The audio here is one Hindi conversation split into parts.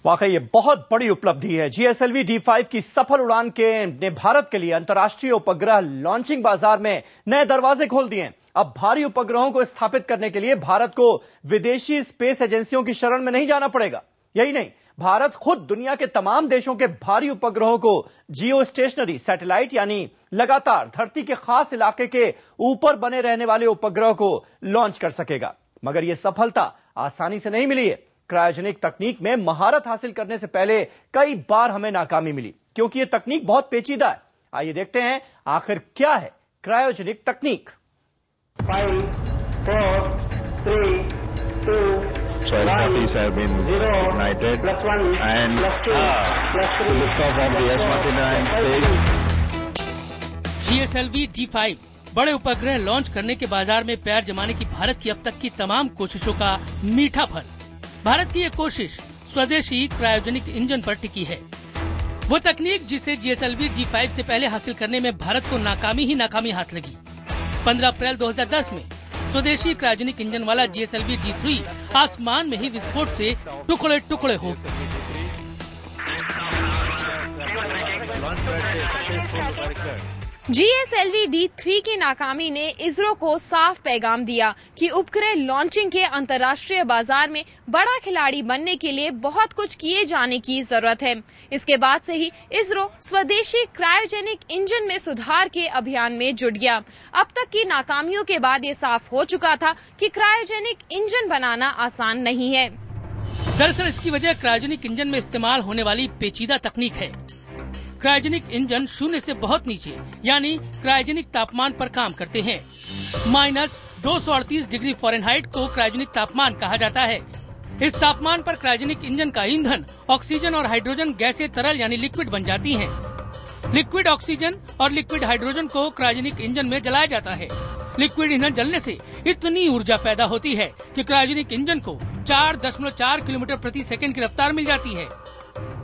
वाकई ये बहुत बड़ी उपलब्धि है। GSLV D5 की सफल उड़ान ने भारत के लिए अंतर्राष्ट्रीय उपग्रह लॉन्चिंग बाजार में नए दरवाजे खोल दिए। अब भारी उपग्रहों को स्थापित करने के लिए भारत को विदेशी स्पेस एजेंसियों की शरण में नहीं जाना पड़ेगा। यही नहीं, भारत खुद दुनिया के तमाम देशों के भारी उपग्रहों को जियो स्टेशनरी सैटेलाइट यानी लगातार धरती के खास इलाके के ऊपर बने रहने वाले उपग्रह को लॉन्च कर सकेगा। मगर यह सफलता आसानी से नहीं मिली है। क्रायोजेनिक तकनीक में महारत हासिल करने से पहले कई बार हमें नाकामी मिली, क्योंकि यह तकनीक बहुत पेचीदा है। आइए देखते हैं आखिर क्या है क्रायोजेनिक तकनीक। 5, 4, 3, 2, 1, 0, +1, GSLV D5 बड़े उपग्रह लॉन्च करने के बाजार में पैर जमाने की भारत की अब तक की तमाम कोशिशों का मीठा फल। भारत की ये कोशिश स्वदेशी क्रायोजेनिक इंजन पर टिकी है। वो तकनीक जिसे GSLV D5 से पहले हासिल करने में भारत को नाकामी ही नाकामी हाथ लगी। 15 अप्रैल 2010 में स्वदेशी क्रायोजेनिक इंजन वाला GSLV D3 आसमान में ही विस्फोट से टुकड़े टुकड़े हो गए। GSLV D3 की नाकामी ने इसरो को साफ पैगाम दिया कि उपग्रह लॉन्चिंग के अंतर्राष्ट्रीय बाजार में बड़ा खिलाड़ी बनने के लिए बहुत कुछ किए जाने की जरूरत है। इसके बाद से ही इसरो स्वदेशी क्रायोजेनिक इंजन में सुधार के अभियान में जुट गया। अब तक की नाकामियों के बाद ये साफ हो चुका था कि क्रायोजेनिक इंजन बनाना आसान नहीं है। दरअसल इसकी वजह क्रायोजेनिक इंजन में इस्तेमाल होने वाली पेचीदा तकनीक है। क्रायोजेनिक इंजन शून्य से बहुत नीचे यानी क्रायोजेनिक तापमान पर काम करते हैं। -238 डिग्री फ़ारेनहाइट को क्रायोजेनिक तापमान कहा जाता है। इस तापमान पर क्रायोजेनिक इंजन का ईंधन ऑक्सीजन और हाइड्रोजन गैसें तरल यानी लिक्विड बन जाती हैं। लिक्विड ऑक्सीजन और लिक्विड हाइड्रोजन को क्रायोजेनिक इंजन में जलाया जाता है। लिक्विड ईंधन जलने से इतनी ऊर्जा पैदा होती है कि क्रायोजेनिक इंजन को 4.4 किलोमीटर प्रति सेकंड की रफ्तार मिल जाती है।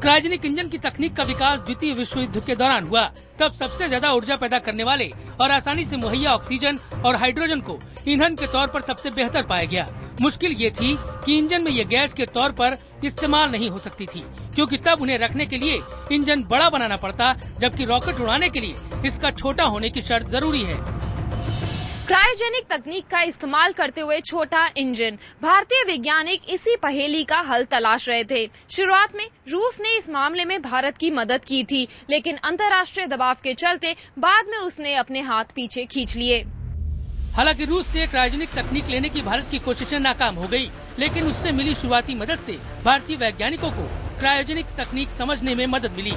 क्रायोजेनिक इंजन की तकनीक का विकास द्वितीय विश्व युद्ध के दौरान हुआ। तब सबसे ज्यादा ऊर्जा पैदा करने वाले और आसानी से मुहैया ऑक्सीजन और हाइड्रोजन को ईंधन के तौर पर सबसे बेहतर पाया गया। मुश्किल ये थी कि इंजन में ये गैस के तौर पर इस्तेमाल नहीं हो सकती थी, क्योंकि तब उन्हें रखने के लिए इंजन बड़ा बनाना पड़ता, जबकि रॉकेट उड़ाने के लिए इसका छोटा होने की शर्त जरूरी है। क्रायोजेनिक तकनीक का इस्तेमाल करते हुए छोटा इंजन, भारतीय वैज्ञानिक इसी पहेली का हल तलाश रहे थे। शुरुआत में रूस ने इस मामले में भारत की मदद की थी, लेकिन अंतर्राष्ट्रीय दबाव के चलते बाद में उसने अपने हाथ पीछे खींच लिए। हालांकि रूस से क्रायोजेनिक तकनीक लेने की भारत की कोशिशें नाकाम हो गयी, लेकिन उससे मिली शुरुआती मदद से भारतीय वैज्ञानिकों को क्रायोजेनिक तकनीक समझने में मदद मिली।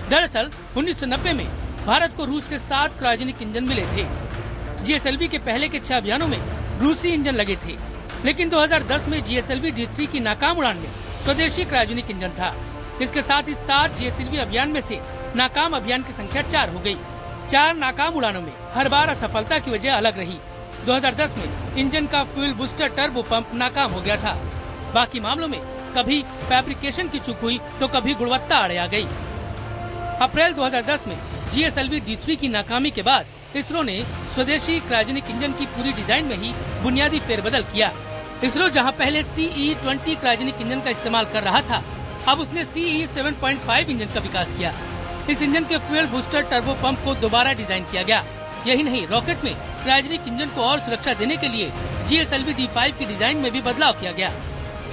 दरअसल 1990 में भारत को रूस से 7 क्रायोजेनिक इंजन मिले थे। GSLV के पहले के 6 अभियानों में रूसी इंजन लगे थे, लेकिन 2010 में GSLV D3 की नाकाम उड़ान में स्वदेशी क्रायोजेनिक इंजन था। इसके साथ ही 7 GSLV अभियान में से नाकाम अभियान की संख्या 4 हो गई। 4 नाकाम उड़ानों में हर बार असफलता की वजह अलग रही। 2010 में इंजन का फ्यूल बूस्टर टर्बो पंप नाकाम हो गया था। बाकी मामलों में कभी फैब्रिकेशन की चूक हुई तो कभी गुणवत्ता आड़े आ गयी। अप्रैल 2010 में GSLV D3 की नाकामी के बाद इसरो ने स्वदेशी क्रायोजेनिक इंजन की पूरी डिजाइन में ही बुनियादी फेरबदल किया। इसरो जहां पहले CE-20 क्रायोजेनिक इंजन का इस्तेमाल कर रहा था, अब उसने CE-7.5 इंजन का विकास किया। इस इंजन के फ्यूल बूस्टर टर्बो पंप को दोबारा डिजाइन किया गया। यही नहीं, रॉकेट में क्रायोजेनिक इंजन को और सुरक्षा देने के लिए GSLV D5 की डिजाइन में भी बदलाव किया गया।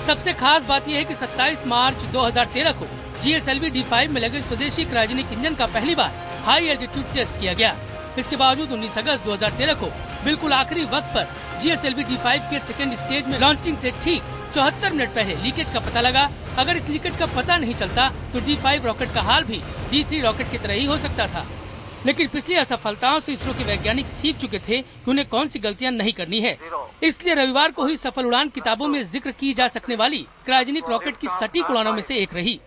सबसे खास बात यह है कि 27 मार्च 2013 को GSLV D5 में लगे स्वदेशी क्रायोजेनिक इंजन का पहली बार हाई एल्टीट्यूड टेस्ट किया गया। इसके बावजूद 19 अगस्त 2013 को बिल्कुल आखिरी वक्त पर GSLV D5 के सेकेंड स्टेज में लॉन्चिंग से ठीक 74 मिनट पहले लीकेज का पता लगा। अगर इस लीकेज का पता नहीं चलता तो D5 रॉकेट का हाल भी D3 रॉकेट की तरह ही हो सकता था। लेकिन पिछली असफलताओं से इसरो के वैज्ञानिक सीख चुके थे कि उन्हें कौन सी गलतियां नहीं करनी है। इसलिए रविवार को ही सफल उड़ान किताबों में जिक्र की जा सकने वाली क्रायोजेनिक रॉकेट की सटीक उड़ानों में से एक रही।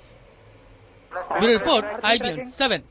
Bureau report IBN 7।